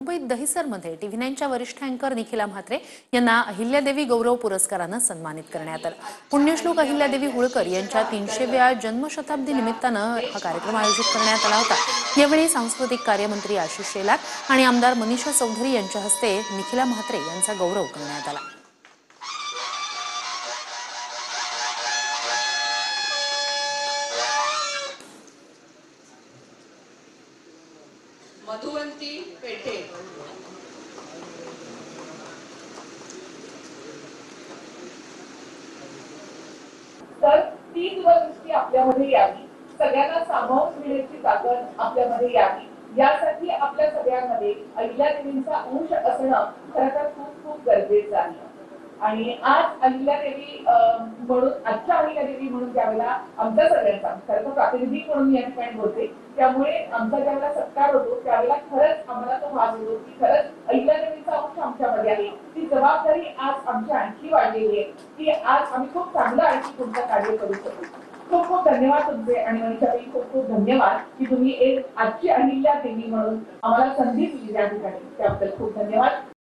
मुंबईत दहिसरमध्ये TV9च्या वरिष्ठ अँकर निखिला म्हात्रे यांना अहिल्यादेवी गौरव पुरस्काराने सन्मानित करण्यात आलं। पुण्यश्लोक अहिल्यादेवी होळकर यांच्या 300व्या जन्मशताब्दी निमित्तानं हा कार्यक्रम आयोजित करण्यात आला होता। यावेळी सांस्कृतिक कार्यमंत्री आशिष शेलार आणि आमदार मनीषा चौधरी यांच्या हस्ते निखिला म्हात्रे यांचा गौरव करण्यात आला। मधुवंती पेठे तर ती दूरदृष्टी आपल्यामध्ये यावी, सगळ्यांना सामावून घेण्याची ताकद आपल्यामध्ये यावी, यासाठी आपल्या सगळ्यांमध्ये अहिल्यादेवींचा अंश असणं खरं तर खूप खूप गरजेचं आहे। आणि आज अहिल्यादेवी म्हणून आजच्या अहिल्यादेवी म्हणून ज्यावेळेला आमच्या सगळ्यांचा खरं तर प्रातिनिधिक म्हणून या ठिकाणी बोलते, त्यामुळे आमचा ज्यावेळेला सत्कार होतो त्यावेळेला खरंच आम्हाला तो भास होतो की खरंच अहिल्यादेवींचा अंश आमच्यामध्ये आहे। ती जबाबदारी आज आमची आणखी वाढलेली आहे की आज आम्ही खूप चांगलं आणखी तुमचं कार्य करू शकू। खूप खूप धन्यवाद तुमचे आणि मनीषाताई खूप खूप धन्यवाद की तुम्ही एक आजची अहिल्यादेवी म्हणून आम्हाला संधी दिली त्या ठिकाणी, त्याबद्दल खूप धन्यवाद।